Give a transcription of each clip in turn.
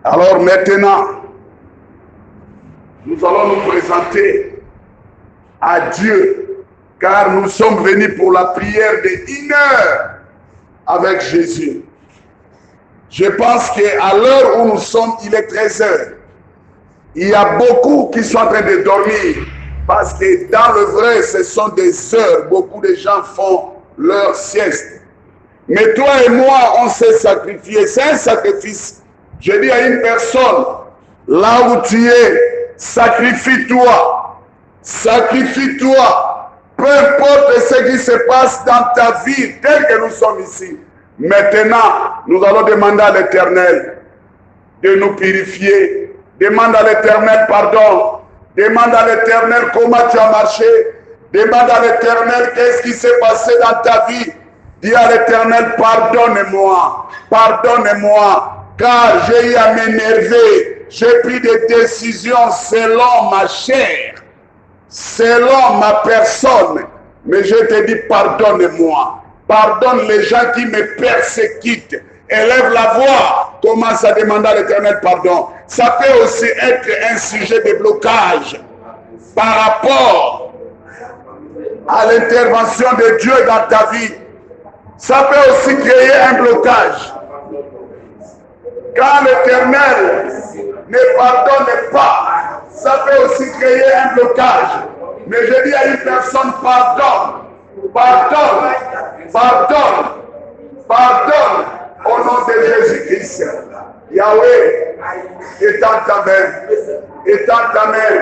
Alors maintenant, nous allons nous présenter à Dieu, car nous sommes venus pour la prière de 1 heure avec Jésus. Je pense qu'à l'heure où nous sommes, il est 13 heures. Il y a beaucoup qui sont en train de dormir, parce que dans le vrai, ce sont des heures. Beaucoup de gens font leur sieste. Mais toi et moi, on s'est sacrifié. C'est un sacrifice. Je dis à une personne, là où tu es, sacrifie-toi. Sacrifie-toi. Peu importe ce qui se passe dans ta vie, tel que nous sommes ici. Maintenant, nous allons demander à l'Éternel de nous purifier. Demande à l'Éternel pardon. Demande à l'Éternel comment tu as marché. Demande à l'Éternel qu'est-ce qui s'est passé dans ta vie. Dis à l'Éternel, pardonne-moi, pardonne-moi, car j'ai eu à m'énerver. J'ai pris des décisions selon ma chair, selon ma personne. Mais je te dis, pardonne-moi. Pardonne les gens qui me persécutent. Élève la voix. Commence à demander à l'Éternel pardon. Ça peut aussi être un sujet de blocage par rapport à l'intervention de Dieu dans ta vie. Ça peut aussi créer un blocage. Quand l'Éternel ne pardonne pas, ça peut aussi créer un blocage. Mais je dis à une personne, pardonne, pardonne, pardonne, pardonne au nom de Jésus-Christ. Yahweh, étends ta main, étends ta main.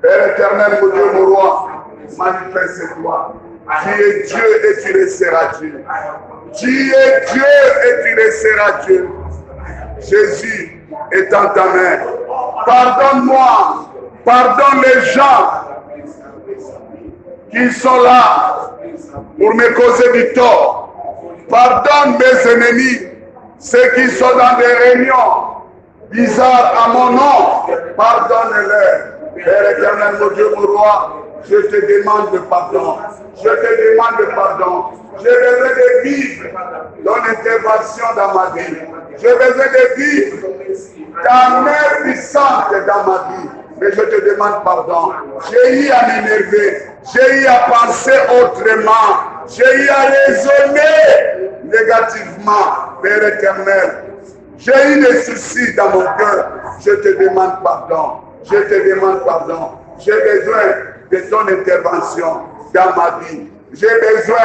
Père éternel, mon Dieu, mon roi, manifeste-toi. Tu es Dieu et tu resteras Dieu. Tu es Dieu et tu resteras Dieu. Jésus, étends ta main. Pardonne-moi. Pardonne les gens qui sont là pour me causer du tort. Pardonne mes ennemis, ceux qui sont dans des réunions bizarres à mon nom. Pardonne-les. Père éternel, mon Dieu, mon roi, je te demande pardon. Je te demande pardon. J'ai besoin de vivre ton intervention dans ma vie. J'ai besoin de vivre ta main puissante dans ma vie. Mais je te demande pardon. J'ai eu à m'énerver. J'ai eu à penser autrement. J'ai eu à raisonner négativement. Père éternel, j'ai eu des soucis dans mon cœur. Je te demande pardon. Je te demande pardon. J'ai besoin de ton intervention dans ma vie. J'ai besoin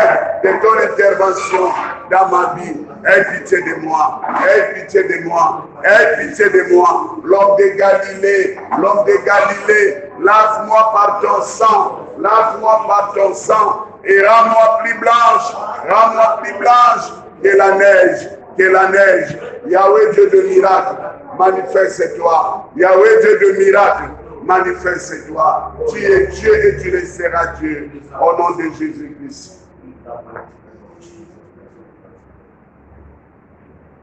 de ton intervention dans ma vie. Aie pitié de moi. Aie pitié de moi. Aie pitié de moi. L'homme de Galilée. L'homme de Galilée. Lave-moi par ton sang. Lave-moi par ton sang. Et rends-moi plus blanche. Rends-moi plus blanche que la neige. Que la neige. Yahweh Dieu de miracle. Manifeste-toi. Yahweh Dieu de miracle. Manifeste-toi. Tu es Dieu et tu resteras Dieu. Au nom de Jésus-Christ.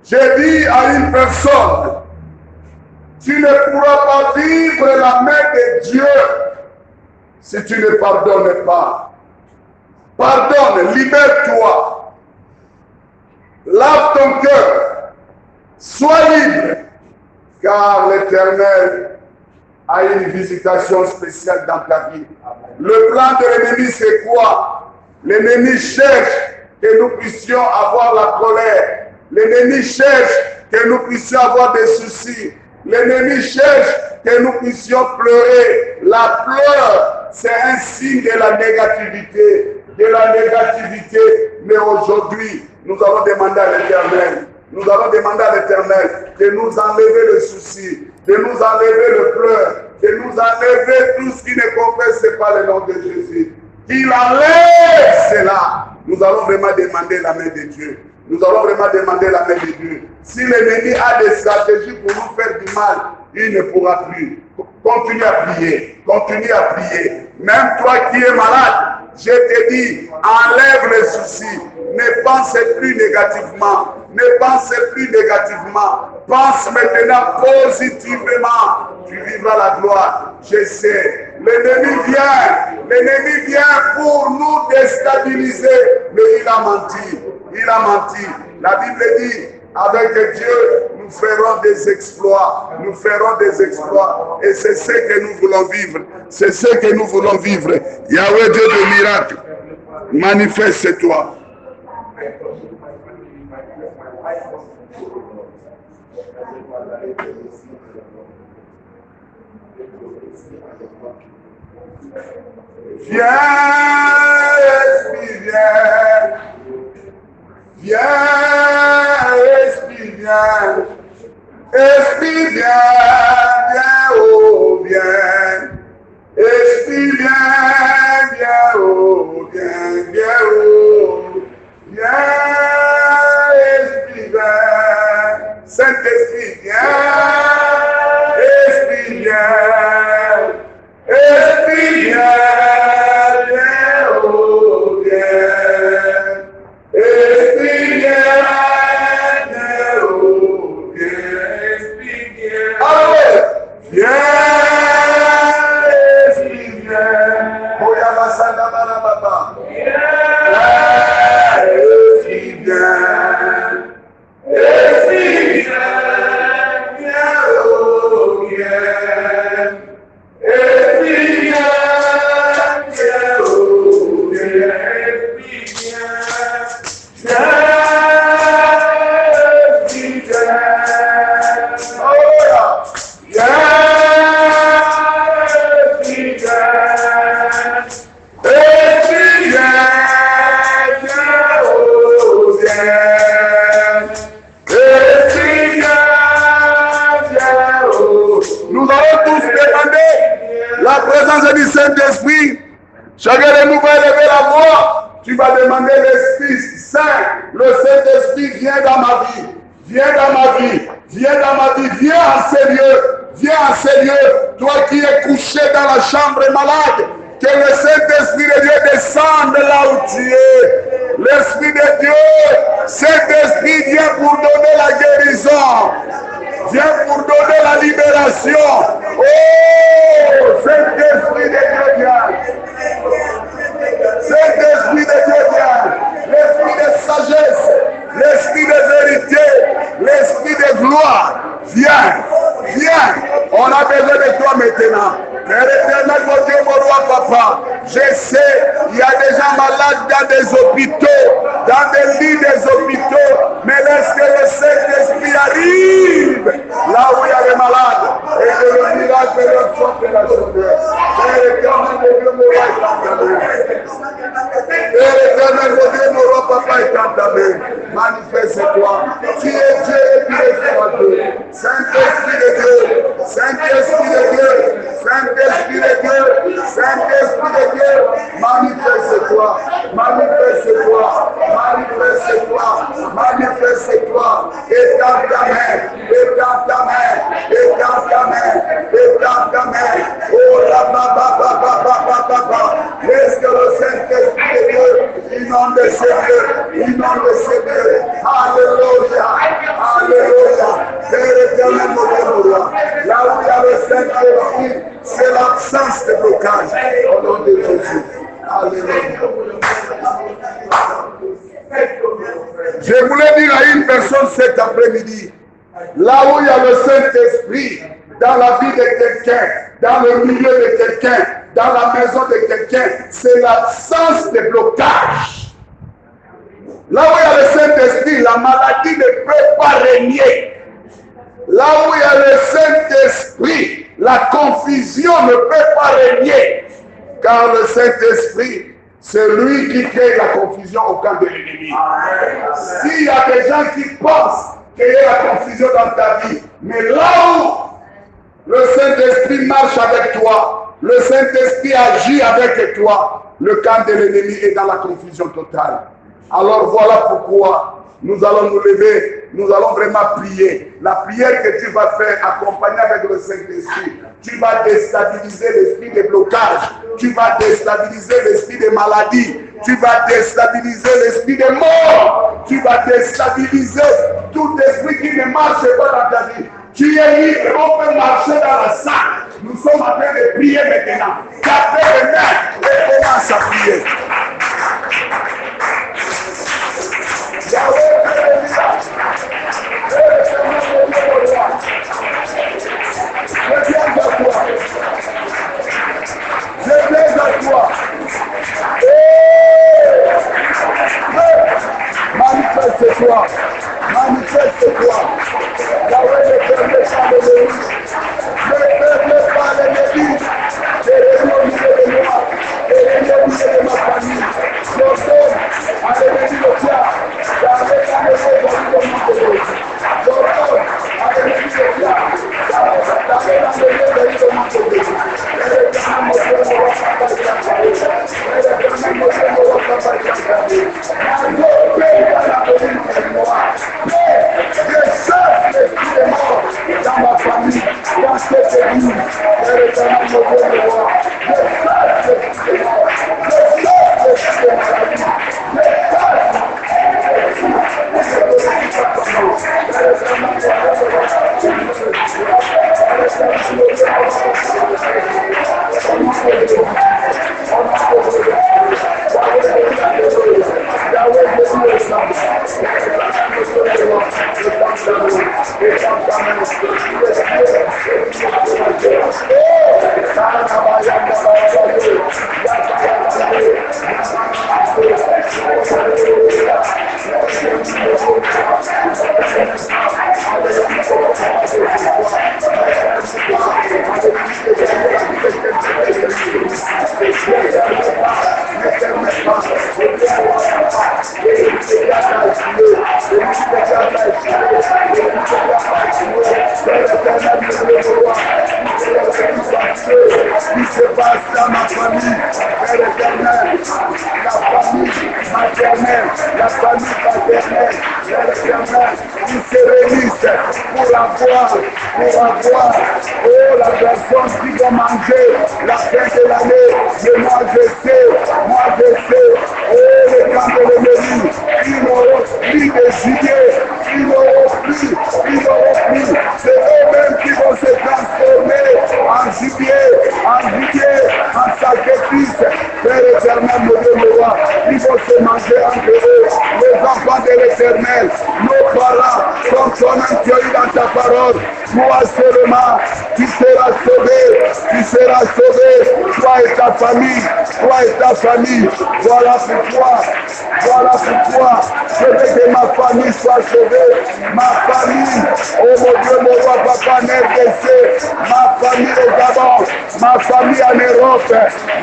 J'ai dit à une personne, tu ne pourras pas vivre la main de Dieu si tu ne pardonnes pas. Pardonne, libère-toi. Lave ton cœur. Sois libre. Car l'Éternel a une visitation spéciale dans ta vie. Le plan de l'ennemi, c'est quoi? L'ennemi cherche que nous puissions avoir la colère. L'ennemi cherche que nous puissions avoir des soucis. L'ennemi cherche que nous puissions pleurer. La pleure, c'est un signe de la négativité. De la négativité. Mais aujourd'hui, nous allons demander à l'Éternel. Nous allons demander à l'Éternel de nous enlever le souci, de nous enlever le pleur, de nous enlever tout ce qui ne confesse pas le nom de Jésus. Qu'il enlève cela. Nous allons vraiment demander la main de Dieu. Nous allons vraiment demander la main de Dieu. Si l'ennemi a des stratégies pour nous faire du mal, il ne pourra plus. Continue à prier. Continue à prier. Même toi qui es malade, je te dis, enlève les soucis. Ne pense plus négativement. Ne pense plus négativement. Pense maintenant positivement. Tu vivras la gloire. Je sais. L'ennemi vient pour nous déstabiliser. Mais il a menti. Il a menti. La Bible dit, Avec Dieu, nous ferons des exploits. Nous ferons des exploits. Et c'est ce que nous voulons vivre. C'est ce que nous voulons vivre. Yahweh, Dieu de miracles, manifeste-toi. Viens, Esprit, viens. Viens, Esprit, viens. Esprit, viens, oh, viens. Esprit, viens, oh, viens, oh. Viens, Esprit, viens. Saint-Esprit, viens. Esprit, viens. Esprit, viens, oh, viens. Esprit, viens, oh, viens. Esprit, viens. Allez, viens, Esprit, viens. Boyama Sanda Baba. Viens, Esprit, viens. Esprit, viens, oh, viens. Esprit, viens, oh, viens. Esprit, viens. La présence du Saint-Esprit. Chacun de nous va élever la voix. Tu vas demander l'Esprit Saint. Le Saint-Esprit vient dans ma vie. Viens dans ma vie. Viens dans ma vie. Viens en ces lieux. Viens en ces lieux. Toi qui es couché dans la chambre malade. Que le Saint-Esprit de Dieu descende là où tu es. L'Esprit de Dieu. Saint-Esprit vient pour donner la guérison. Viens pour donner la libération. Oh, Saint-Esprit de Dieu vient. Saint-Esprit de Dieu vient. L'Esprit de sagesse, l'Esprit de vérité, l'Esprit de gloire. Viens, viens. On a besoin de toi maintenant. Père éternel, mon Dieu, mon roi, papa, je sais, il y a des gens malades dans des hôpitaux, dans des lits des hôpitaux, mais laisse que le Saint-Esprit arrive là où il y a les malades, et que le miracle leur soit fait la journée. Père éternel, mon Dieu, mon roi, est entamé. Père éternel, mon Dieu, mon roi, papa, est entamé. Manifeste-toi. Tu es Dieu et tu es Dieu. Saint-Esprit de Dieu, Saint-Esprit de Dieu, Saint-Esprit de Dieu, Saint-Esprit de Dieu, manifeste-toi, manifeste-toi, manifeste-toi, manifeste-toi, étends ta main, étends ta main, étends ta main, étends ta main, oh la baba, laisse que le Saint-Esprit de Dieu inonde ces lieux, inonde ces lieux, alléluia, alléluia, Père éternel, mon Dieu, là où il y a le Saint-Esprit, c'est l'absence de blocage. Au nom de Jésus. Alléluia. Je voulais dire à une personne cet après-midi, là où il y a le Saint-Esprit, dans la vie de quelqu'un, dans le milieu de quelqu'un, dans la maison de quelqu'un, c'est l'absence de blocage. Là où il y a le Saint-Esprit, la maladie ne peut pas régner. Là où il y a le Saint-Esprit, la confusion ne peut pas régner. Car le Saint-Esprit, c'est lui qui crée la confusion au camp de l'ennemi. S'il y a des gens qui pensent qu'il y a la confusion dans ta vie, mais là où le Saint-Esprit marche avec toi, le Saint-Esprit agit avec toi, le camp de l'ennemi est dans la confusion totale. Alors voilà pourquoi nous allons nous lever, nous allons vraiment prier. La prière que tu vas faire accompagnée avec le Saint-Esprit, tu vas déstabiliser l'esprit de blocage, tu vas déstabiliser l'esprit de maladie, tu vas déstabiliser l'esprit de mort, tu vas déstabiliser tout esprit qui ne marche pas dans ta vie. Tu es libre, on peut marcher dans la salle. Nous sommes en train de prier maintenant. Tapez les mains et commence à prier. Yahweh, Toi seulement, tu seras sauvé, toi et ta famille, voilà pourquoi, je veux que ma famille soit sauvée, ma famille, oh mon Dieu, mon roi, papa, NRDC, ma famille au Gabon, ma famille en Europe,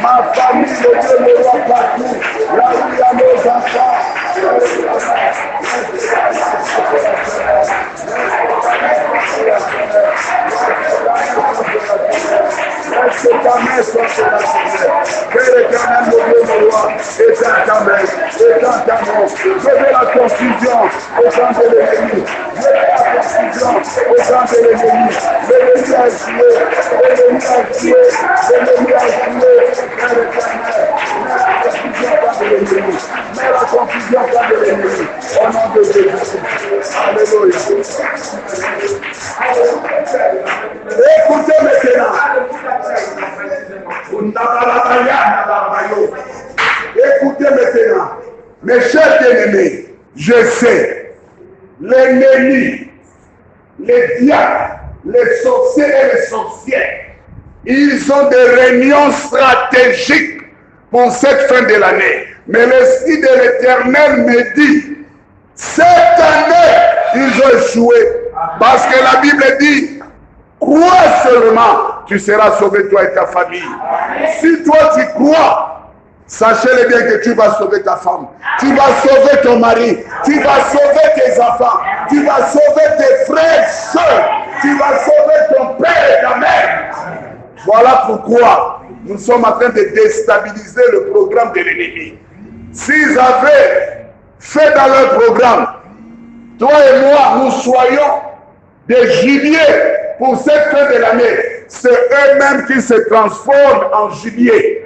ma famille, mon Dieu, mon roi, partout, là où il y a nos enfants, que ta main soit sur la terre. Que l'Éternel, mon Dieu, mon roi, éteins ta main. Je veux la confusion au camp de l'ennemi. Je veux la confusion au camp de l'ennemi. L'ennemi a joué. Mets la confusion au camp de l'ennemi. Au nom de Jésus. Alléluia. Écoutez maintenant. Écoutez maintenant, mes chers bien-aimés, je sais, l'ennemi, les diables, les sorciers et les sorcières, ils ont des réunions stratégiques pour cette fin de l'année. Mais l'Esprit de l'Éternel me dit, cette année, ils ont échoué. Parce que la Bible dit, crois seulement, tu seras sauvé toi et ta famille. Si toi tu crois, sachez-le bien que tu vas sauver ta femme, tu vas sauver ton mari, tu vas sauver tes enfants, tu vas sauver tes frères, soeurs, tu vas sauver ton père et ta mère. Voilà pourquoi nous sommes en train de déstabiliser le programme de l'ennemi. S'ils avaient fait dans leur programme, toi et moi, nous soyons des gibiers pour cette fin de l'année, c'est eux-mêmes qui se transforment en gibier.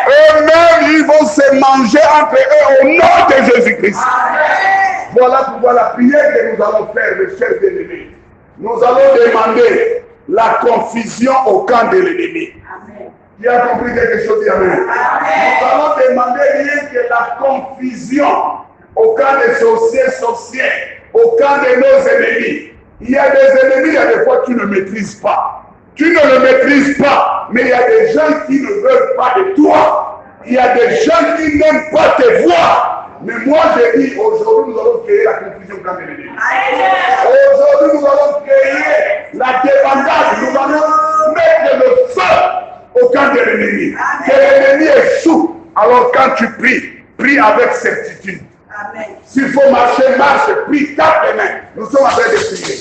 Eux-mêmes, ils vont se manger entre eux au nom de Jésus-Christ. Voilà pourquoi la prière que nous allons faire, mes chers ennemis. Nous allons demander la confusion au camp de l'ennemi. Qui a compris quelque chose? Amen. Nous allons demander rien que la confusion au camp des sorciers, au camp de nos ennemis. Il y a des ennemis, il y a des fois que tu ne maîtrises pas. Tu ne le maîtrises pas, mais il y a des gens qui ne veulent pas de toi. Il y a des gens qui n'aiment pas te voir. Mais moi, je dis, aujourd'hui, nous allons créer la confusion au camp de l'ennemi. Aujourd'hui, nous allons créer la débandade. Nous allons mettre le feu au camp de l'ennemi. Que l'ennemi échoue. Alors, quand tu pries, prie avec certitude. S'il faut marcher, marche, prie, tape les mains. Nous sommes en train de prier.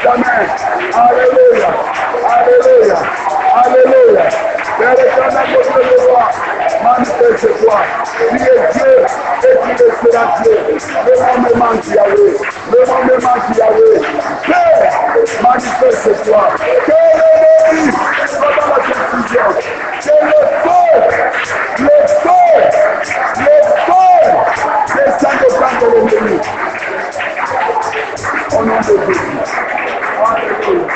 ta main. Alléluia. Alléluia. Alléluia. Père éternel, notre roi, manifeste-toi. Tu es Dieu et tu le seras Dieu. Le nom me manque Yahweh. Le nom me manque Yahweh. Père, manifeste-toi. Que l'ennemi soit dans la confusion. Que le feu descende au camp de l'ennemi. Au nom de Jésus. Alléluia.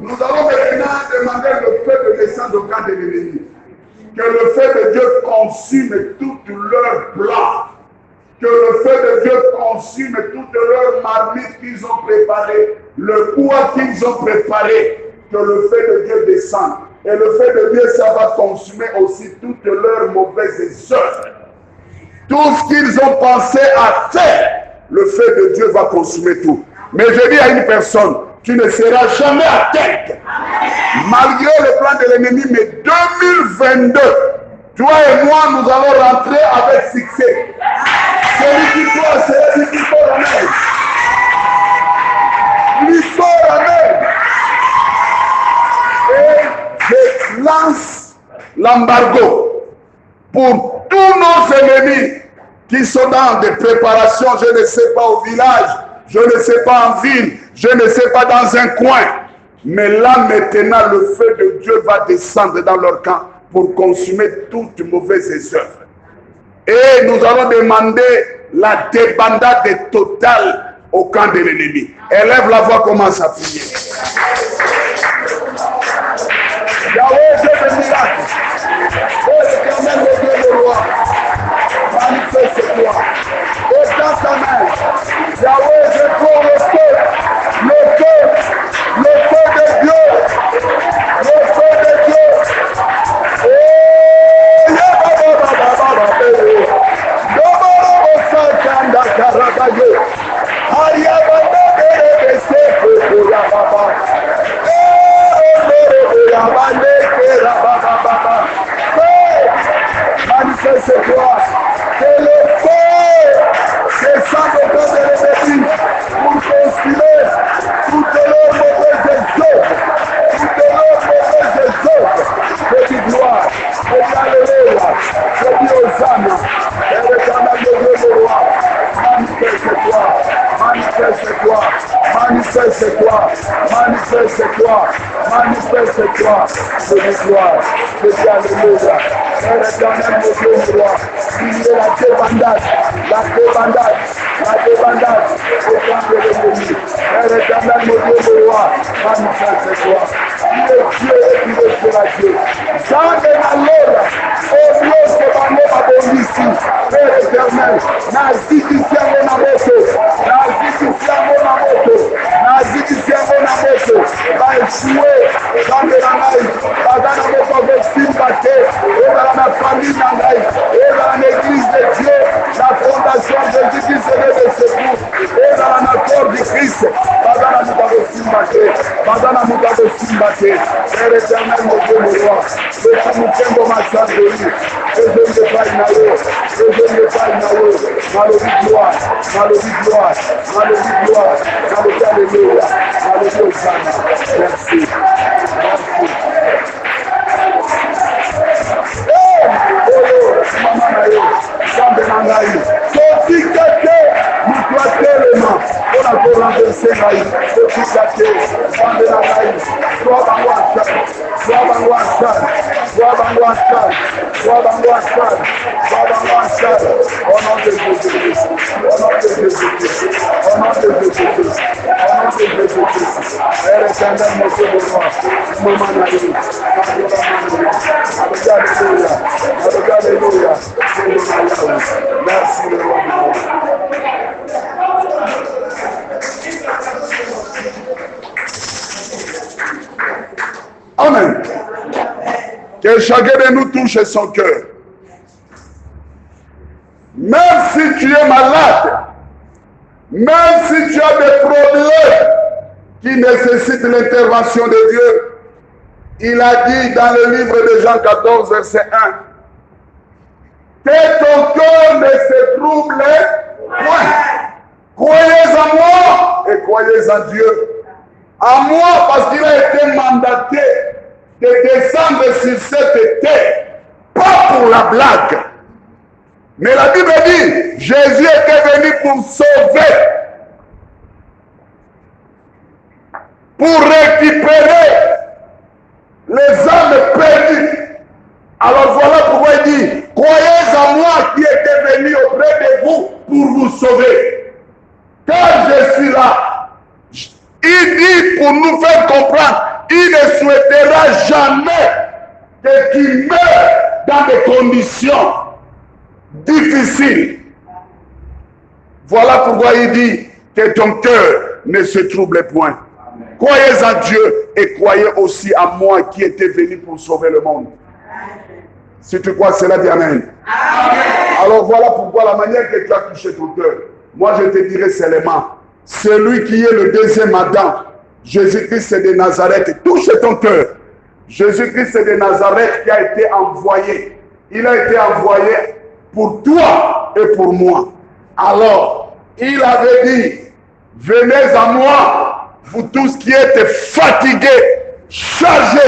Nous allons maintenant demander le feu de descendre au camp de l'ennemi. Que le feu de Dieu consume toutes leurs plans. Que le feu de Dieu consume toutes leurs marmites qu'ils ont préparées, le poids qu'ils ont préparé. Que le feu de Dieu descende. Et le feu de Dieu, ça va consumer aussi toutes leurs mauvaises œuvres. Tout ce qu'ils ont pensé à faire, le feu de Dieu va consumer tout. Mais je dis à une personne, tu ne seras jamais atteinte. Malgré le plan de l'ennemi, mais 2022, toi et moi, nous allons rentrer avec succès. Celui qui croit, c'est celui qui faut amen. L'histoire amen. Et je lance l'embargo pour tous nos ennemis qui sont dans des préparations, je ne sais pas au village, je ne sais pas en ville, je ne sais pas dans un coin. Mais là maintenant, le feu de Dieu va descendre dans leur camp pour consumer toutes mauvaises œuvres. Et nous allons demander la débandade totale au camp de l'ennemi. Élève la voix, commence à prier. Yahweh, Dieu de miracles. Oh, l'éternel, le Dieu de roi. Manifeste-toi. Et dans ta main, Yahweh, je prends le feu de Dieu. Le feu de Dieu. Manifeste-toi, que le feu descende au camp de l'ennemi pour consumer toutes leurs mauvaises œuvres, Je dis gloire, je dis alléluia, je dis hosanna, et le canal de Dieu de roi, manifeste-toi, manifeste-toi, manifeste-toi, manifeste-toi, manifeste-toi, je dis gloire, je dis alléluia. Et l'éternel de Dieu de roi, il est la débandade au camp de l'ennemi. Et l'éternel de Dieu de roi, manifeste-toi. Il est Dieu et il est sur la Dieu. Jamais la lora, au Dieu que Bano abondissi, Père éternel, nazikisiamo na moto, va échouer, jamais la naï, bazana moto vestim bate, et dans la famille na naï, et dans l'église de Dieu, la fondation de Jésus se lève de secours, et dans l'accord du Christ, bazana moto vestim bate, bazana moto vestim bate, Père éternel, mon Dieu, mon roi, je suis Mukembo Massandori, je ne vais pas inaïe, je ne vais pas inaïe, malédie gloire, malédie gloire, malédie gloire, malédie alléluia, malédie hosanna, merci, merci. Maman nayo, Sande nangayi, sotikate, mutwatelema, pona koranverse nayi, sotikate, Sande nangayi, swabangwashan, swabangwashan, swabangwashan, swabangwashan, swabangwashan, au nom de Jésus-Christ, au nom de Jésus-Christ, au nom de Jésus-Christ, au nom de Jésus-Christ, Père éternel, monsieur le roi, maman nayo, alléluia, alléluia, merci le roi du monde. Amen. Que chacun de nous touche son cœur. Même si tu es malade, même si tu as des problèmes qui nécessitent l'intervention de Dieu, il a dit dans le livre de Jean 14, verset 1, que ton cœur ne se trouble point. croyez en Dieu. À moi, parce qu'il a été mandaté de descendre sur cette terre, pas pour la blague. Mais la Bible dit, Jésus était venu pour sauver, pour récupérer les âmes perdues. Alors voilà pourquoi il dit, croyez en moi qui était venu auprès de vous pour vous sauver. Quand je suis là, il dit pour nous faire comprendre, il ne souhaitera jamais que tu meurs dans des conditions difficiles. Voilà pourquoi il dit que ton cœur ne se trouble point. Croyez en Dieu et croyez aussi en moi qui était venu pour sauver le monde. Si tu crois cela, dis Amen. Amen. Alors voilà pourquoi la manière que tu as touché ton cœur, moi je te dirais seulement, celui qui est le deuxième Adam, Jésus-Christ de Nazareth, touche ton cœur. Jésus-Christ de Nazareth qui a été envoyé. Il a été envoyé pour toi et pour moi. Alors, il avait dit, venez à moi, vous tous qui êtes fatigués, chargés,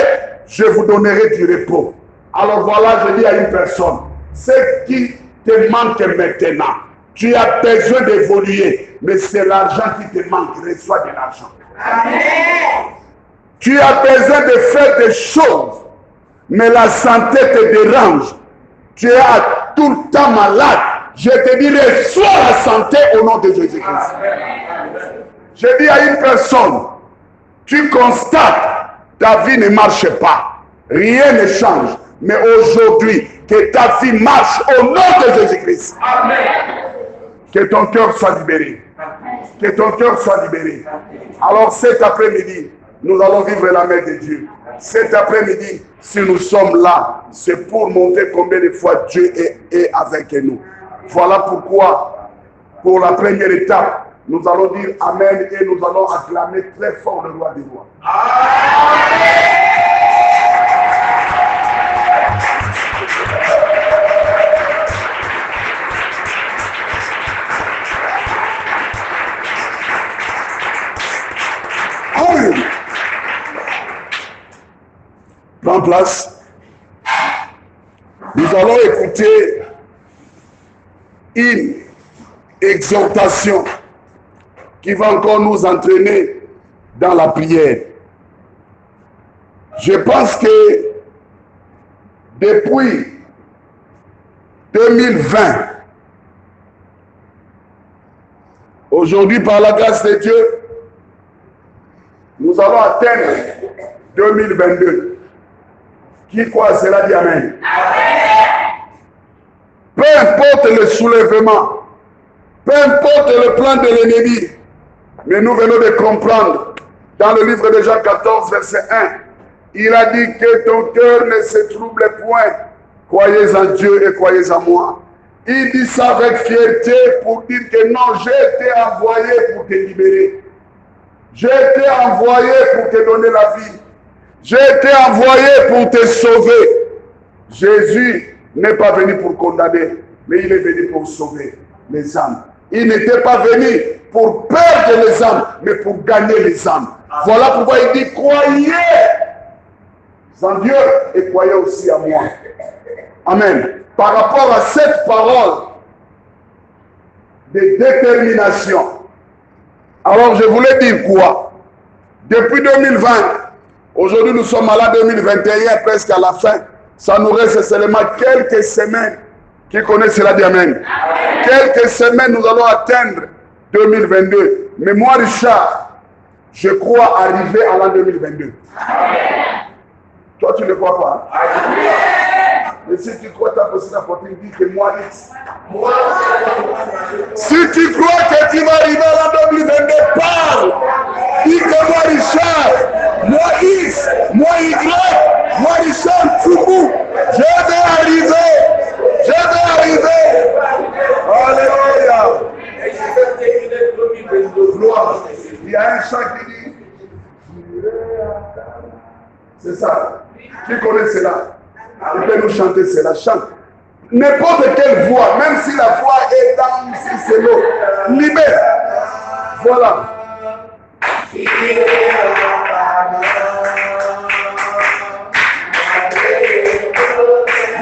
je vous donnerai du repos. Alors voilà, je dis à une personne, ce qui te manque maintenant, tu as besoin d'évoluer, mais c'est l'argent qui te manque, reçois de l'argent. Amen. Tu as besoin de faire des choses, mais la santé te dérange. Tu es tout le temps malade. Je te dis, reçois la santé au nom de Jésus-Christ. Je dis à une personne, tu constates, ta vie ne marche pas. Rien ne change. Mais aujourd'hui, que ta vie marche au nom de Jésus-Christ. Amen. Que ton cœur soit libéré. Que ton cœur soit libéré. Alors cet après-midi, nous allons vivre la main de Dieu. Cet après-midi, si nous sommes là, c'est pour montrer combien de fois Dieu est avec nous. Voilà pourquoi, pour la première étape, nous allons dire Amen et nous allons acclamer très fort le roi des rois. Amen. Prends place. Nous allons écouter une exhortation qui va encore nous entraîner dans la prière. Je pense que depuis 2020, aujourd'hui par la grâce de Dieu, nous allons atteindre 2022. Qui croit à cela dit Amen. Peu importe le soulèvement, peu importe le plan de l'ennemi, mais nous venons de comprendre dans le livre de Jean 14, verset 1, il a dit que ton cœur ne se trouble point, croyez en Dieu et croyez en moi. Il dit ça avec fierté pour dire que non, j'ai été envoyé pour te libérer. J'ai été envoyé pour te donner la vie. J'ai été envoyé pour te sauver. Jésus n'est pas venu pour condamner, mais il est venu pour sauver les âmes. Il n'était pas venu pour perdre les âmes, mais pour gagner les âmes. Voilà pourquoi il dit, croyez en Dieu et croyez aussi en moi. Amen. Par rapport à cette parole de détermination, alors je voulais dire quoi? Depuis 2020, aujourd'hui nous sommes à la 2021, presque à la fin. Ça nous reste seulement quelques semaines. Qui connaissent cela dit Amen. Quelques semaines nous allons atteindre 2022. Mais moi Richard, je crois arriver à l'an 2022. Toi tu ne crois pas? Mais si tu crois, tu as possible d'apporter une vie que moi X. Si tu crois que tu vas arriver à l'an 2022, parle. Dis que moi Richard, moi X, moi Y, moi Richard Foubou, je vais arriver. Je vais arriver. Alléluia. Gloire. Il y a un chant qui dit. C'est ça. Qui connaît cela? Il peut nous chanter cela. Chante. N'importe quelle voix, même si la voix est dans si c'est l'eau. Libère. Voilà.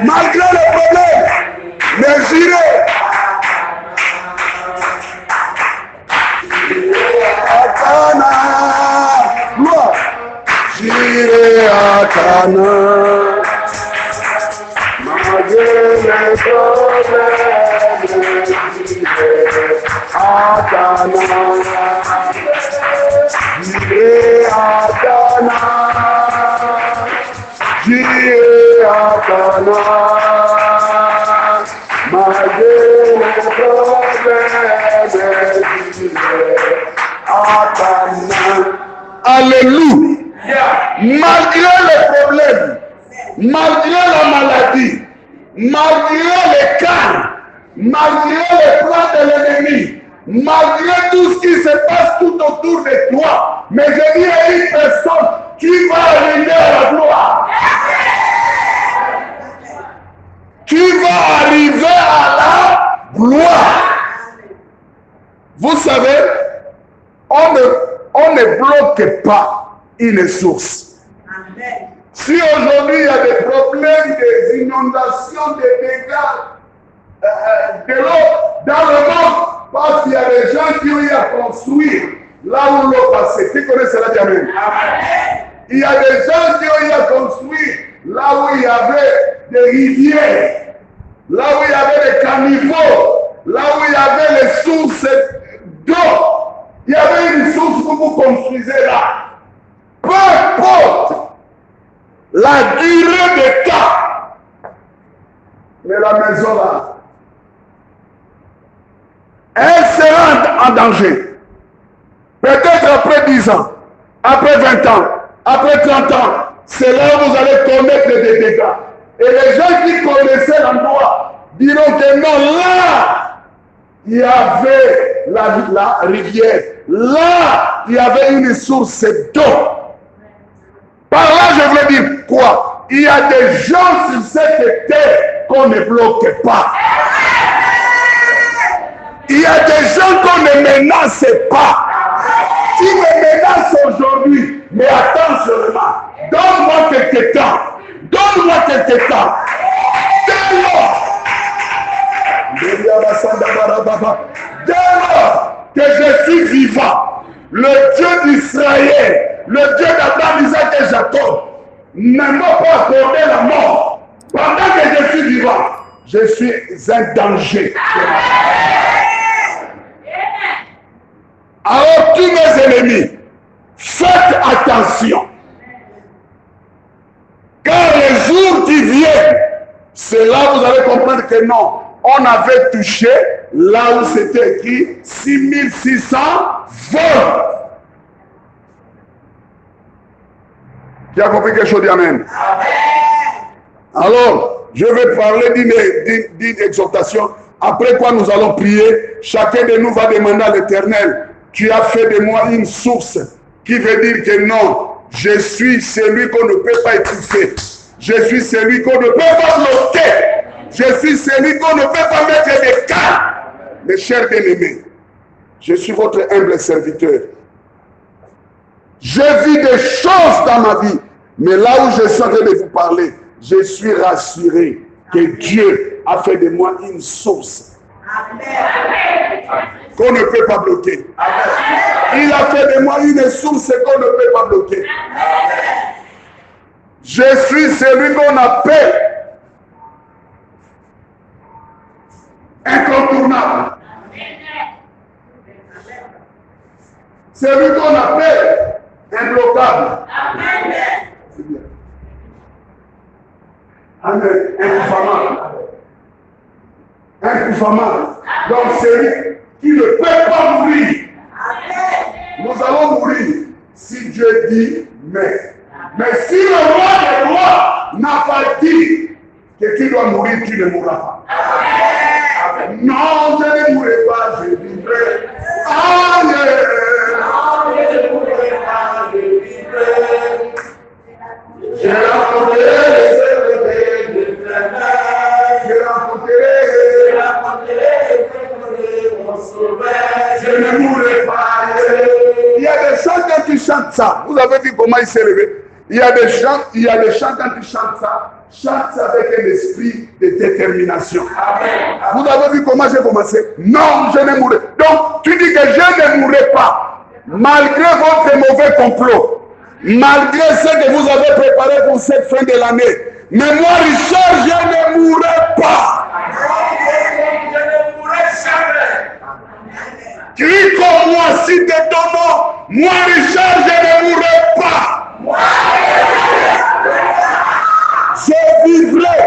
Malgré les problèmes, mais j'irai. À Cana, moi, j'irai à Cana. Malgré les problèmes, j'irai à Cana. J'irai à Cana. J'irai à Cana. Malgré les problèmes, j'irai à Cana. Alléluia. Malgré les problèmes, malgré la maladie, malgré les cas, malgré les plans de l'ennemi, malgré tout ce qui se passe tout autour de toi, mais je dis à une personne, tu vas arriver à la gloire. Tu vas arriver à la gloire. Vous savez, on ne bloque pas une source. Amen. Si aujourd'hui il y a des problèmes, des inondations, des dégâts de l'eau dans le monde, parce qu'il y a des gens qui ont eu à construire là où l'eau passait. Qui connaît cela, Amen? Il y a des gens qui ont eu à construire là où il y avait des rivières, là où il y avait des caniveaux, là où il y avait les sources d'eau. Il y avait une source que vous construisez là. Peu importe la durée de temps, mais la maison là, elle sera en danger. Peut-être après 10 ans, après 20 ans, après 30 ans, c'est là où vous allez commettre des dégâts. Et les gens qui connaissaient l'endroit diront que non, là, il y avait la rivière. Là, il y avait une source d'eau. Par là, je voulais dire quoi? Il y a des gens sur cette terre qu'on ne bloque pas. Il y a des gens qu'on ne menace pas. Tu me menaces aujourd'hui, mais attends seulement. Donne-moi quelques temps. Donne-moi quelques temps. Dès lors que je suis vivant, le Dieu d'Israël, le Dieu d'Abraham, Isaac et Jacob, ne m'a pas accordé la mort. Pendant que je suis vivant, je suis un danger. Alors tous mes ennemis, faites attention. Car les jours qui viennent, c'est là où vous allez comprendre que non, on avait touché là où c'était écrit 6600 volts. Qui a compris quelque chose? Amen. Alors, je vais parler d'une exhortation. Après quoi nous allons prier. Chacun de nous va demander à l'Éternel, tu as fait de moi une source, qui veut dire que non, je suis celui qu'on ne peut pas étouffer. Je suis celui qu'on ne peut pas bloquer. Je suis celui qu'on ne peut pas mettre des cas. Mes chers bien-aimés, je suis votre humble serviteur. J'ai vu des choses dans ma vie, mais là où je suis en train de vous parler, je suis rassuré que Dieu a fait de moi une source qu'on ne peut pas bloquer. Il a fait de moi une source qu'on ne peut pas bloquer. Je suis celui qu'on appelle incontournable. Celui qu'on appelle imbloquable. C'est bien. Amen. Incoufamable. Donc celui qui ne peut pas mourir. Nous allons mourir si Dieu dit mais. Mais si le roi des rois n'a pas dit que tu dois mourir, tu ne mourras pas. Non, je ne mourrai pas, je vivrai. Amen. Je ne mourrai pas, je vivrai. J'ai rencontré les élevé de l'éternel. J'ai rencontré mon sauveur. Je ne mourrai pas. Il y a des choses que quand tu chantes ça, vous avez vu comment il s'est levé. Il y a des chants quand tu chantes ça, chante ça avec un esprit de détermination. Amen. Vous avez vu comment j'ai commencé? Non, je ne mourrai. Donc, tu dis que je ne mourrai pas, malgré votre mauvais complot, malgré ce que vous avez préparé pour cette fin de l'année. Mais moi, Richard, je ne mourrai pas. Je ne mourrai jamais. Crie comme moi, si de ton nom, moi, Richard, je ne mourrai pas. Je vivrai.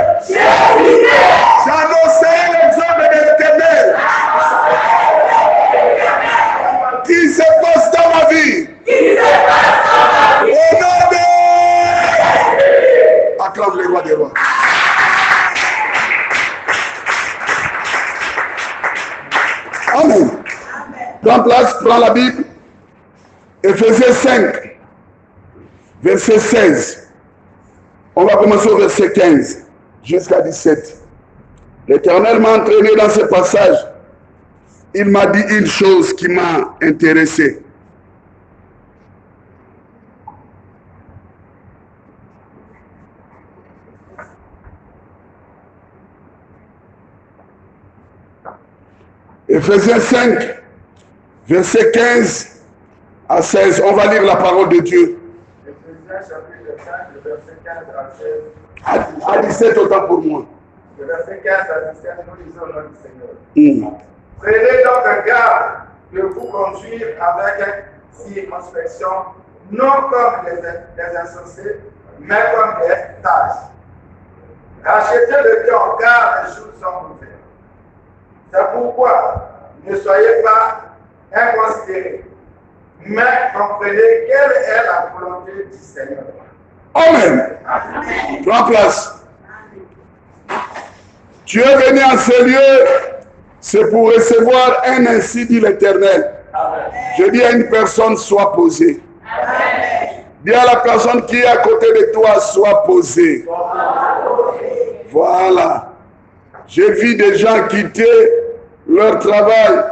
J'annoncerai les œuvres de l'Éternel qui se passe dans ma vie. Au nom de... Acclame le roi des rois. Amen. Prends place, prends la Bible. Éphésiens 5, verset 16. On va commencer au verset 15 jusqu'à 17. L'Éternel m'a entraîné dans ce passage. Il m'a dit une chose qui m'a intéressé. Éphésiens 5, verset 15 à 16. On va lire la parole de Dieu. Éphésiens chapitre 5, le verset 15 à 16. À 17 autant pour moi. Le verset 15 à 17, nous lisons le nom du Seigneur. Prenez donc garde de vous conduire avec circonspection, non comme des insensés, mais comme des sages. Rachetez le temps car les jours sont mauvais. C'est pourquoi ne soyez pas inconsidérés, mais comprenez quelle est la volonté du Seigneur. Amen. Prends place. Tu es venu en ce lieu, c'est pour recevoir un ainsi dit l'Éternel. Je dis à une personne, sois posée. Dis à la personne qui est à côté de toi, sois posée. Voilà. J'ai vu des gens quitter leur travail.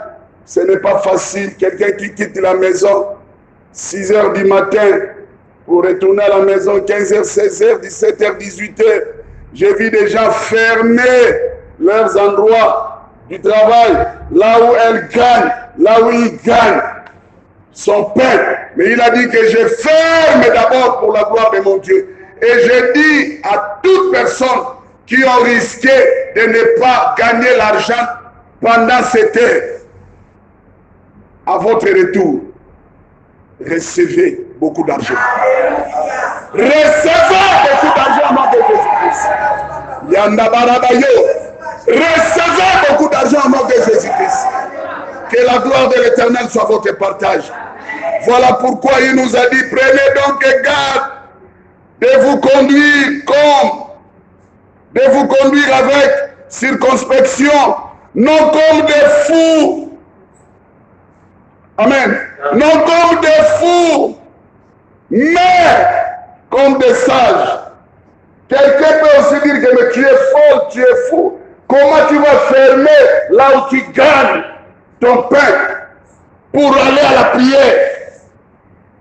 Ce n'est pas facile. Quelqu'un qui quitte la maison 6 h du matin pour retourner à la maison 15 h, 16 h, 17 h, 18 h. J'ai vu des gens fermer leurs endroits du travail, là où elles gagnent, là où ils gagnent son pain. Mais il a dit que je ferme d'abord pour la gloire de mon Dieu. Et je dis à toute personne qui ont risqué de ne pas gagner l'argent pendant cette heure, à votre retour, recevez beaucoup d'argent. Recevez beaucoup d'argent au nom de Jésus-Christ. Yandabarabayo. Recevez beaucoup d'argent au nom de Jésus-Christ. Que la gloire de l'Éternel soit votre partage. Voilà pourquoi il nous a dit, prenez donc garde de vous conduire avec circonspection, non comme des fous. Amen. Non comme des fous, mais comme des sages. Quelqu'un peut aussi dire que mais tu es folle, tu es fou. Comment tu vas fermer là où tu gagnes ton pain pour aller à la prière?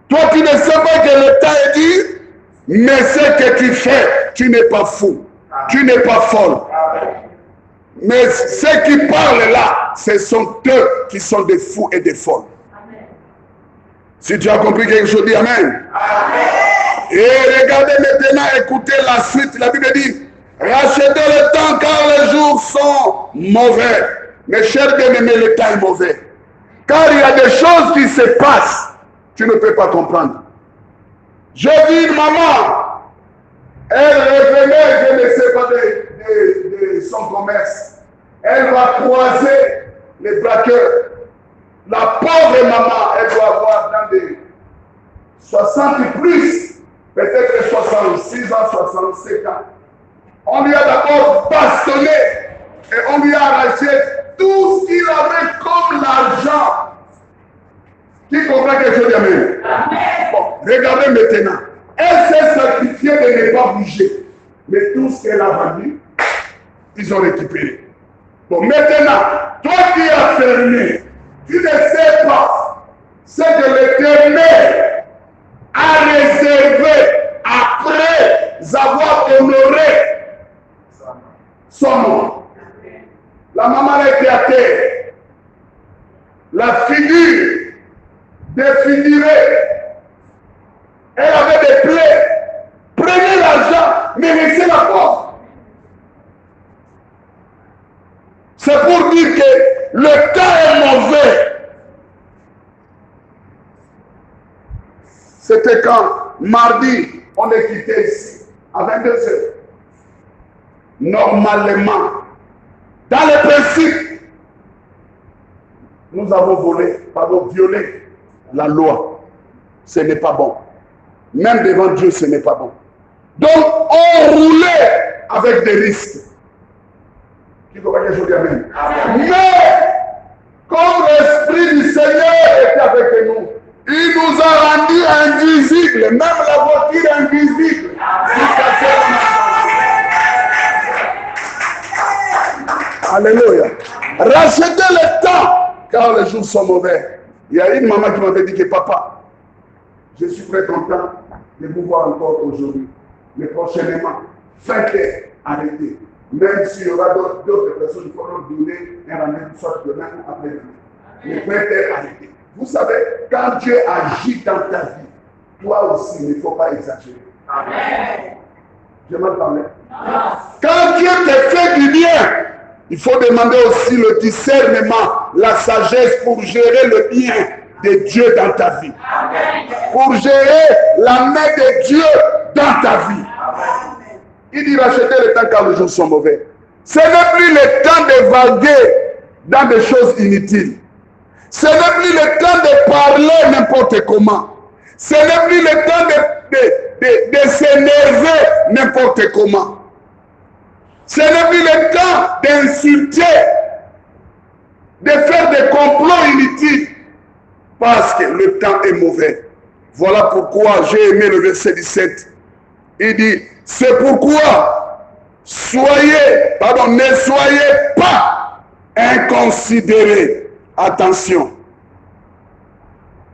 Toi, tu ne sais pas que le temps est dur, mais ce que tu fais, tu n'es pas fou, tu n'es pas folle. Mais ceux qui parlent là, ce sont eux qui sont des fous et des folles. Si tu as compris quelque chose, dis Amen. Amen. Et regardez maintenant, écoutez la suite. La Bible dit, rachetez le temps car les jours sont mauvais. Mes chers bien-aimés, le temps est mauvais. Car il y a des choses qui se passent, tu ne peux pas comprendre. J'ai vu une maman, elle revenait, je ne sais pas, de son commerce. Elle va croiser les braqueurs. La pauvre maman, elle doit avoir dans des 60 plus, peut-être 66 ans, 67 ans. On lui a d'abord bastonné et on lui a arraché tout ce qu'il avait comme l'argent. Qui comprend quelque chose d'amène? Bon, regardez maintenant. Elle s'est sacrifiée de ne pas bouger. Mais tout ce qu'elle a vendu, ils ont récupéré. Bon, maintenant, toi qui as fermé, tu ne sais pas ce que l'Éternel avoir honoré son nom. La maman était à terre. La figure défigurée. Elle avait des plaies. Prenez l'argent, mais laissez la porte. C'est pour dire que le temps est mauvais. C'était quand mardi, on est quitté ici, à 22h. Normalement, dans les principes, nous avons violé la loi. Ce n'est pas bon. Même devant Dieu, ce n'est pas bon. Donc, on roulait avec des risques. Qui ne peut pas dire chose même. Mais, comme l'Esprit du Seigneur était avec nous, il nous a rendus invisibles, même la voiture invisible. Alléluia. Rachetez le temps, car les jours sont mauvais. Il y a une maman qui m'avait dit que papa, je suis très content de vous voir encore aujourd'hui. Mais prochainement, faites arrêter. Même s'il y aura d'autres personnes qui pourront donner un rendez-vous, soit demain ou après-demain. Mais faites arrêter. Vous savez, quand Dieu agit dans ta vie, toi aussi, il ne faut pas exagérer. Amen. Je m'en parlais. Quand Dieu te fait du bien, il faut demander aussi le discernement, la sagesse pour gérer le bien de Dieu dans ta vie. Amen. Pour gérer la main de Dieu dans ta vie. Amen. Il dit racheter le temps car les jours sont mauvais. Ce n'est plus le temps de vaguer dans des choses inutiles. Ce n'est plus le temps de parler n'importe comment. Ce n'est plus le temps de s'énerver n'importe comment. Ce n'est plus le temps d'insulter, de faire des complots inutiles, parce que le temps est mauvais. Voilà pourquoi j'ai aimé le verset 17. Il dit, c'est pourquoi ne soyez pas inconsidérés. Attention.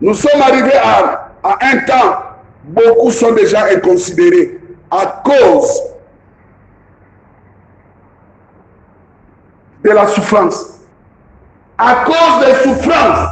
Nous sommes arrivés à un temps, beaucoup sont déjà inconsidérés à cause de la souffrance. À cause des souffrances,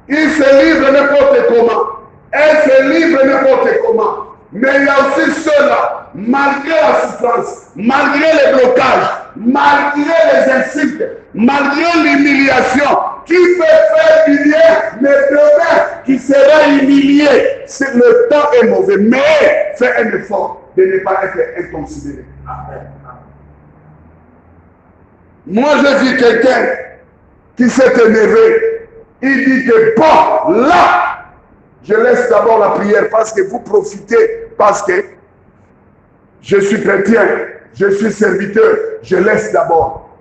ils se livrent n'importe comment. Elles se livrent n'importe comment. Mais il y a aussi ceux-là, malgré la souffrance, malgré les blocages, malgré les insultes, malgré l'humiliation, tu peux faire du bien, mais demain, tu seras humilié. Le temps est mauvais, mais fais un effort de ne pas être inconsidéré. Moi, j'ai vu quelqu'un qui s'est énervé. Il dit que bon, là, je laisse d'abord la prière parce que vous profitez, parce que je suis chrétien, je suis serviteur, je laisse d'abord.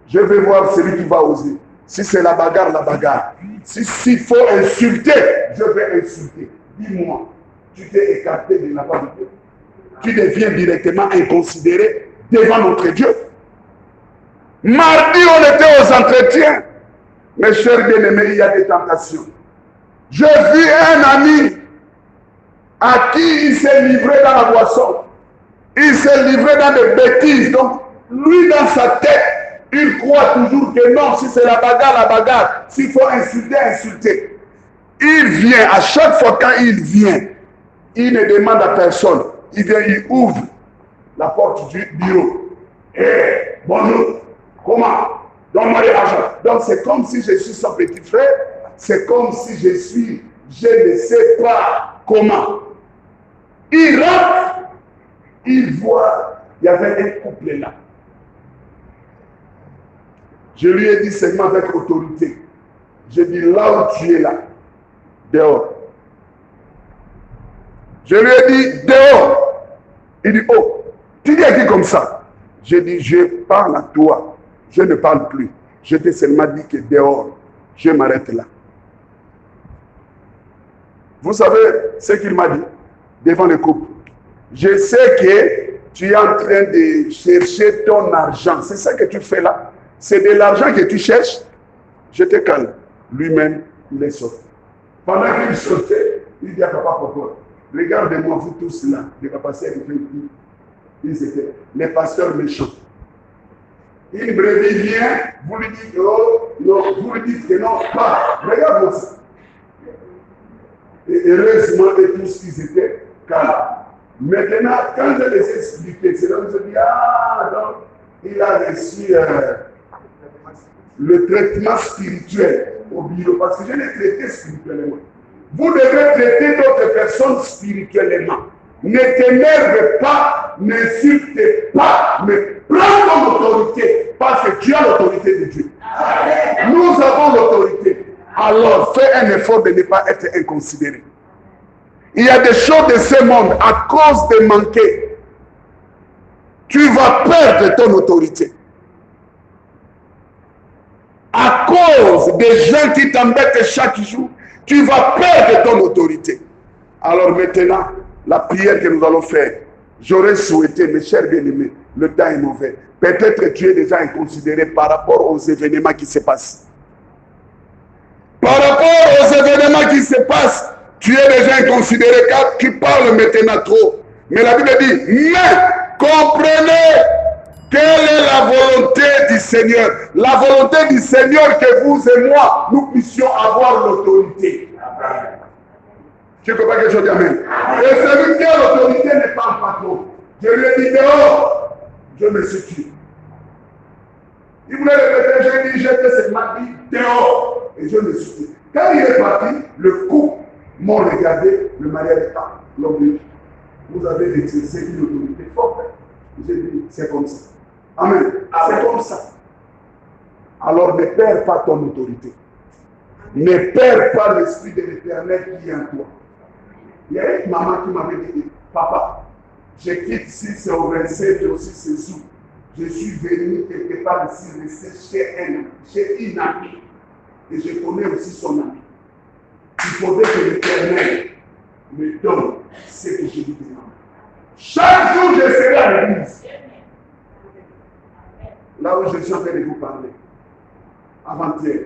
Je vais voir celui qui va oser. Si c'est la bagarre, la bagarre. S'il faut insulter, je vais insulter. Dis-moi, tu t'es écarté de la part de Dieu. Tu deviens directement inconsidéré devant notre Dieu. Mardi, on était aux entretiens. Mes chers bien-aimés, il y a des tentations. J'ai vu un ami à qui il s'est livré dans la boisson. Il s'est livré dans des bêtises. Donc, lui, dans sa tête, il croit toujours que non, si c'est la bagarre, la bagarre. S'il faut insulter, insulter. Il vient, à chaque fois quand il vient, il ne demande à personne. Il vient, il ouvre la porte du bureau. Eh, bonjour, comment? Donne-moi de l'argent. Donc c'est comme si je suis son petit frère. C'est comme si je ne sais pas comment. Il rentre, il voit, il y avait un couple là. Je lui ai dit seulement avec autorité. J'ai dit là où tu es là, dehors. Je lui ai dit dehors. Il dit oh, tu dis à qui comme ça? J'ai dit je parle à toi. Je ne parle plus. Je t'ai seulement dit que dehors, je m'arrête là. Vous savez ce qu'il m'a dit devant le couple? Je sais que tu es en train de chercher ton argent. C'est ça que tu fais là. C'est de l'argent que tu cherches. Je te calme. Lui-même, il est sorti. Pendant qu'il sortait, il dit à papa, pourquoi? Regardez-moi, vous tous là, les papas ils étaient les pasteurs méchants. Une brebis vient, vous lui dites, oh, non, vous lui dites que non, pas. Regarde-moi ça. Et heureusement, et tous, ils étaient calmes. Maintenant, quand je les ai expliqués, c'est là où je dis, ah, donc, il a reçu le traitement spirituel au bureau, parce que je l'ai traité spirituellement. Vous devez traiter d'autres personnes spirituellement. Ne t'énerve pas, n'insulte pas, mais prends ton autorité, parce que tu as l'autorité de Dieu. Nous avons l'autorité. Alors, fais un effort de ne pas être inconsidéré. Il y a des choses de ce monde, à cause de manquer, tu vas perdre ton autorité. À cause des gens qui t'embêtent chaque jour, tu vas perdre ton autorité. Alors maintenant, la prière que nous allons faire, j'aurais souhaité, mes chers bien-aimés, le temps est mauvais. Peut-être que tu es déjà inconsidéré par rapport aux événements qui se passent. Par rapport aux événements qui se passent, tu es déjà inconsidéré car tu parles maintenant trop. Mais la Bible dit, mais comprenez quelle est la volonté du Seigneur. La volonté du Seigneur que vous et moi, nous puissions avoir l'autorité. Tu ne peux pas que je dise amen. Et celui qui a l'autorité n'est pas un patron. Je lui ai dit dehors, je me suis tué. Il voulait répéter, j'ai dit, j'étais seulement dit dehors. Et je me suis tué. Quand il est parti, le couple m'ont regardé, le mariage est pas. L'homme dit, vous avez exercé une autorité forte. J'ai dit, c'est comme ça. Amen. C'est comme ça. Alors ne perds pas ton autorité. Ne perds pas l'esprit de l'Éternel qui est en toi. Il y a une maman qui m'avait dit, papa, je quitte ici, c'est au 27 et aussi c'est jour. Je suis venu quelque part ici, rester chez une amie. Et je connais aussi son ami. Il faudrait que l'Éternel me donne ce que je lui demande. Chaque jour, je serai à l'église. Là où je suis en train de vous parler. Avant-hier,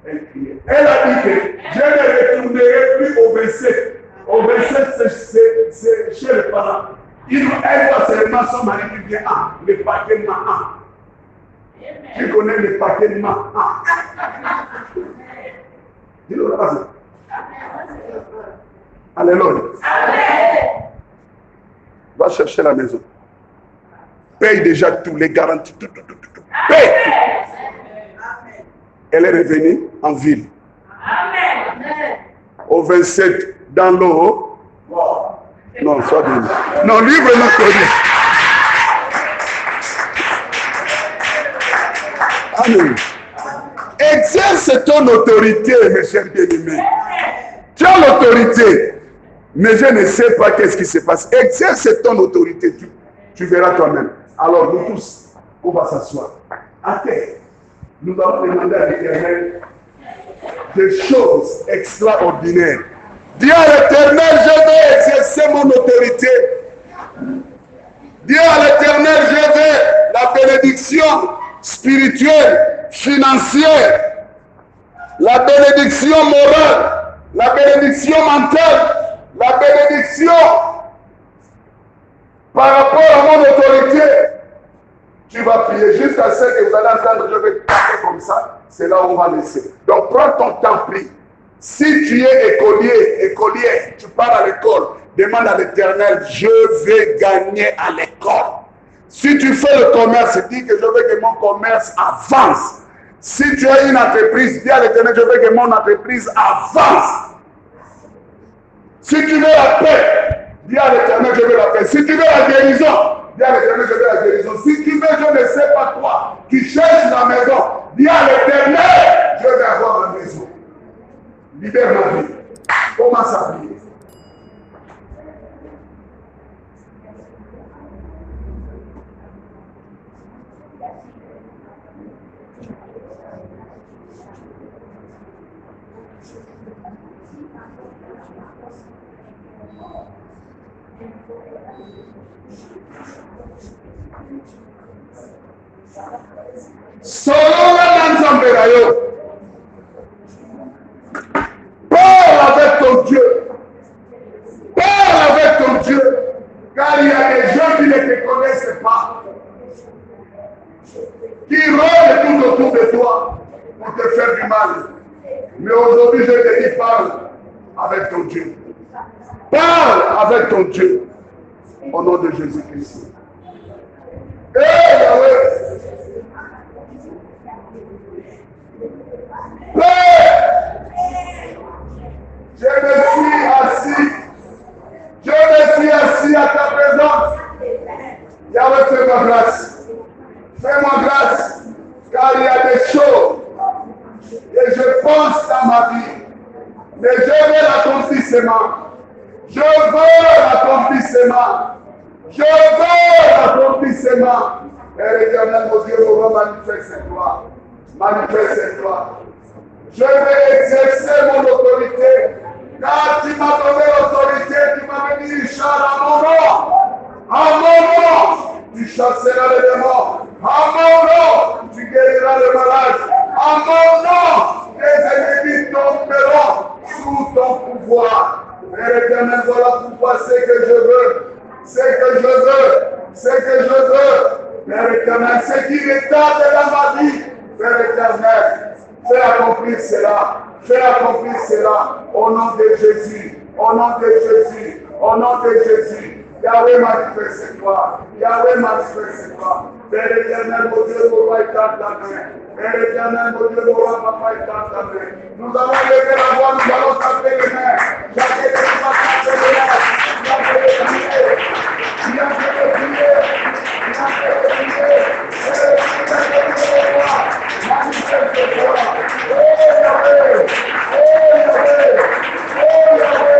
elle criait. Elle a dit que je ne retournerai plus au 27. Au 27, c'est chez les parents. Elle voit seulement son mari qui vient le paquetement. Tu connais le paquetement. Il aura pas ça. Alléluia. Va chercher la maison. Paye déjà tous les garanties. Tout. Paye tout. Elle est revenue en ville. Au 27, dans l'eau. Non, soit bien. Non, lui vraiment connu. Amen. Exerce ton autorité, mes chers bien-aimés. Tu as l'autorité, mais je ne sais pas qu'est-ce qui se passe. Exerce ton autorité, tu verras toi-même. Alors, nous tous, on va s'asseoir. À terre, nous allons demander à l'Éternel des choses extraordinaires. Dis à l'Éternel, je vais exercer mon autorité. Dis à l'Éternel, je vais la bénédiction spirituelle, financière, la bénédiction morale, la bénédiction mentale, la bénédiction par rapport à mon autorité. Tu vas prier jusqu'à ce que vous allez entendre, je vais taper comme ça. C'est là où on va laisser. Donc prends ton temps, prie. Si tu es écolier, tu pars à l'école, demande à l'Éternel, je vais gagner à l'école. Si tu fais le commerce, dis que je veux que mon commerce avance. Si tu as une entreprise, dis à l'Éternel, je veux que mon entreprise avance. Si tu veux la paix, dis à l'Éternel, je veux la paix. Si tu veux la guérison, dis à l'Éternel, je veux la guérison. Si tu veux, je ne sais pas toi, qui cherches la maison, dis à l'Éternel, je vais avoir la maison. Libère ma vie. Commence à prier. Selon la Nzamberayo, parle avec ton Dieu, parle avec ne te connaissent pas, qui rôdent tout autour de toi pour te faire du mal. Mais aujourd'hui, je te dis, parle avec ton Dieu. Parle avec ton Dieu. Au nom de Jésus-Christ. Yahweh. Père, je me suis assis. Je me suis assis à ta présence. Yahweh, fais-moi grâce. Fais-moi grâce. Car il y a des choses que je pense dans ma vie. Mais je veux l'accomplissement. Je veux l'accomplissement. Je veux l'accomplissement. Père éternel, mon Dieu, mon roi, manifeste cette gloire. Manifeste cette gloire. Je vais exercer mon autorité. Car tu m'as donné l'autorité, tu m'as dit, char à mon nom. À mon nom, tu chasseras les démons. À mon nom, tu guériras les malades. À mon nom, les ennemis tomberont sous ton pouvoir. Père éternel, voilà pourquoi c'est que je veux. C'est que je veux. C'est que je veux. Père éternel, ce qui est tardé dans ma vie. Père éternel, fais accomplir cela. Fais accomplir cela. Au nom de Jésus. Au nom de Jésus. Au nom de Jésus. Yahweh manifeste-toi. Yahweh manifeste-toi. Père éternel, mon Dieu, mon roi, étends ta main. Père éternel, mon Dieu, mon roi, papa, étends ta main. Nous allons lever la voix, nous allons taper les mains. Chacun de nous va taper les mains. Viens de prier. Viens de prier. Viens de prier. Manifeste-toi. Oh Yahweh. Oh Yahweh. Oh Yahweh.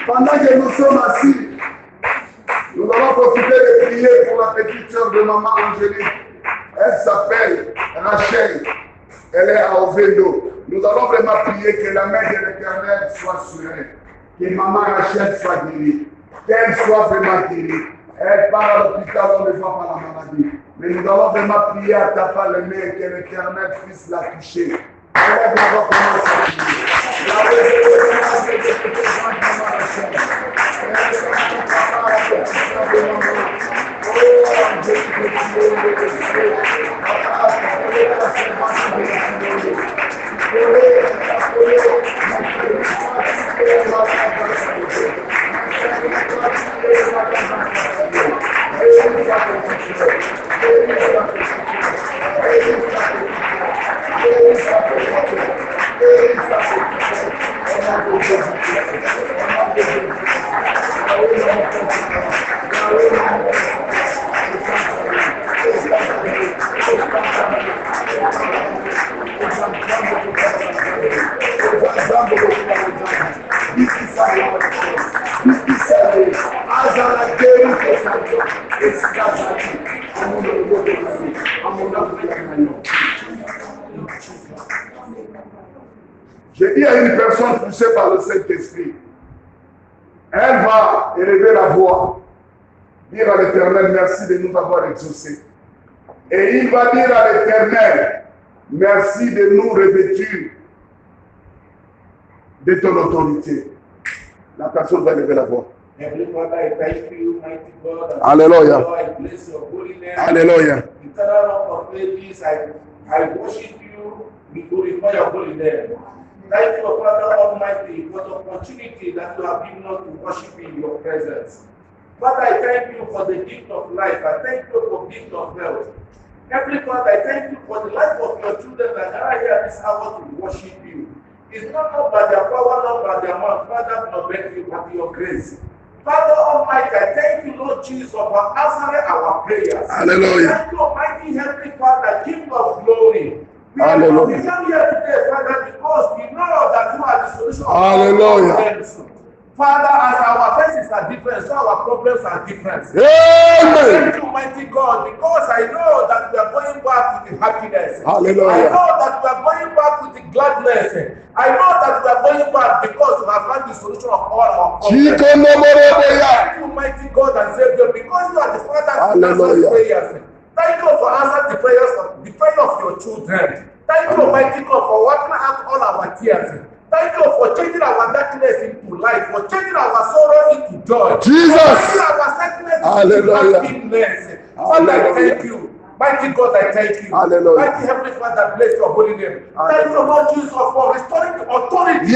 Pendant que nous sommes assis, nous allons profiter de prier pour la petite sœur de maman Angélique. Elle s'appelle Rachel. Elle est à Ovendo. Nous allons vraiment prier que la main de l'Éternel soit sur elle. Que maman Rachel soit guérie. Qu'elle soit vraiment guérie. Elle part à l'hôpital, on ne voit pas la maladie. Mais nous allons vraiment prier à ta part les mains, que l'Éternel puisse la toucher. Elle va commencer à prier. J'ai dit à une personne poussée par le Saint-Esprit, elle va élever la voix, dire à l'Éternel, merci de nous avoir exaucés. Et il va dire à l'Éternel, merci de nous revêtir de ton autorité. La personne va élever la voix. Heavenly Father, I thank you, mighty God. Hallelujah. Lord, I bless your holy name. Hallelujah. Eternal Rock of Ages, I worship you, we glorify your holy name. Thank you, Father Almighty, for the opportunity that you have given us to worship in your presence. Father, I thank you for the gift of life. I thank you for the gift of health. Heavenly Father, I thank you for the life of your children that are here this hour to worship you. It's not by their power, not by their mouth, Father, not by you, but your grace. Father Almighty, I thank you, Lord Jesus, for answering our prayers. Hallelujah. Thank you, Almighty Heavenly Father, King of glory. We Hallelujah. come here today, Father, because we know that you are the solution of Hallelujah. our problems. Father, as our faces are different, so our problems are different. Amen. Thank you, mighty God, because I know that we are going back with the happiness. Hallelujah. I know that we are going back with the gladness. I know that we are going back because we have found the solution of all our problems. Thank you, mighty God and Savior, because you are the Father who answers prayers. Thank you for answering the prayer of your children. Thank you, mighty God, for wiping out all our tears. Thank you for changing our darkness into light, for changing our sorrow into joy. Jesus. For changing our sadness into happiness. Father, I thank you. Mighty God, I thank you. Hallelujah. Mighty Heavenly Father, bless your holy name. Thank you, Lord Jesus, for restoring the authority. And the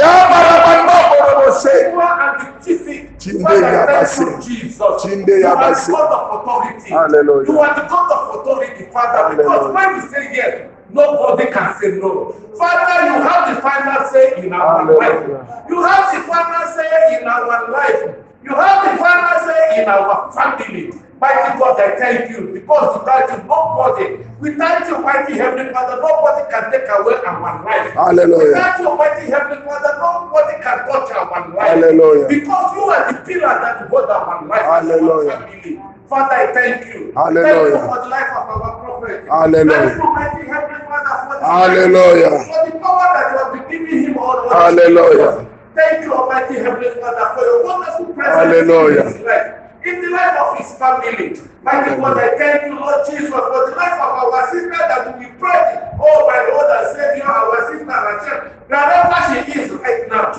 chief. Father, thank you, Jesus. You are the God of authority. Hallelujah. You are the God of authority, Father. Because when we say yes, nobody can say no. Father, you have the final say in our life. You have the final say in our life. You have the final say in our family. Mighty God, I thank you because without you, nobody, without you, mighty Heavenly Father, nobody can take away our life. Hallelujah. Without you, mighty Heavenly Father, nobody can touch our life. Hallelujah. Because you are the pillar that hold our life. Hallelujah. Our family. Father, I thank you. Hallelujah. Thank you for the life of our prophet. Hallelujah. Thank you, mighty Heavenly Father, for the Hallelujah. for the power that you have been giving him all over. Hallelujah. Thank you, Almighty Heavenly Father, for your wonderful presence Hallelujah. in his life, in the life of his family. Mighty God, I thank you, Lord Jesus, for the life of our sister that we pray. Oh, my Lord and Savior, our sister Rachel, wherever she is right now.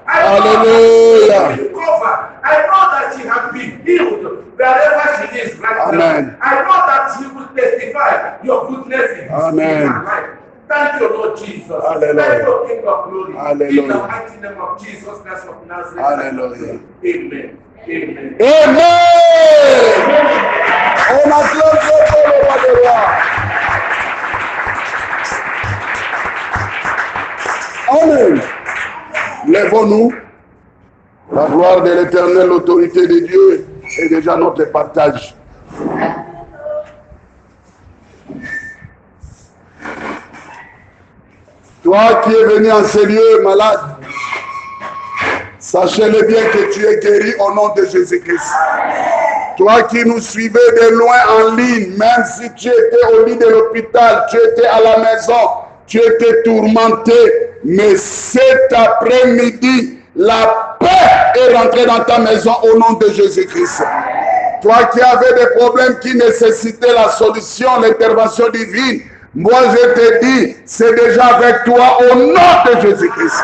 Hallelujah. I know that she has been healed wherever she is right Amen. now. I know that she will testify your goodness in her life. Thank you, Lord Jesus. Hallelujah. Thank you, King of glory. Hallelujah. In the mighty name of Jesus Christ of Nazareth. Hallelujah. Amen. Amen. Amen. On acclame le roi des rois. Amen. Lèvons-nous. La gloire de l'Éternel, l'autorité de Dieu est déjà notre partage. Toi qui es venu en ces lieux malade, sachez-le bien que tu es guéri au nom de Jésus-Christ. Toi qui nous suivais de loin en ligne, même si tu étais au lit de l'hôpital, tu étais à la maison, tu étais tourmenté, mais cet après-midi, la paix est rentrée dans ta maison au nom de Jésus-Christ. Toi qui avais des problèmes qui nécessitaient la solution, l'intervention divine, moi je te dis, c'est déjà avec toi au nom de Jésus-Christ.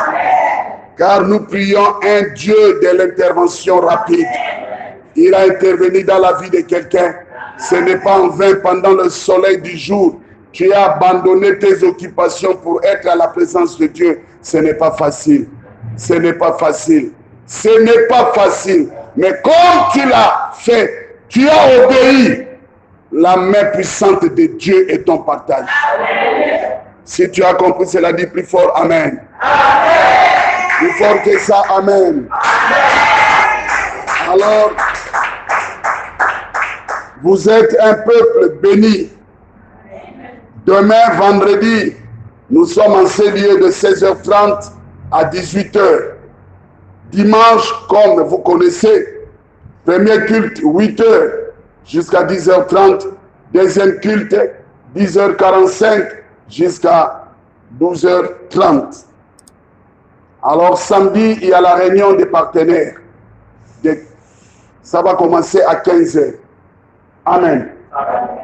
Car nous prions un Dieu de l'intervention rapide. Il a intervenu dans la vie de quelqu'un. Ce n'est pas en vain pendant le soleil du jour. Tu as abandonné tes occupations pour être à la présence de Dieu. Ce n'est pas facile. Ce n'est pas facile. Ce n'est pas facile. Mais comme tu l'as fait, tu as obéi. La main puissante de Dieu est ton partage. Si tu as compris cela, dis plus fort Amen. Plus fort que ça, Amen. Alors, vous êtes un peuple béni. Demain, vendredi, nous sommes en ces lieux de 16h30 à 18h. Dimanche, comme vous connaissez, premier culte 8h jusqu'à 10h30, deuxième culte 10h45 jusqu'à 12h30. Alors samedi, il y a la réunion des partenaires. Ça va commencer à 15h. Amen. Amen.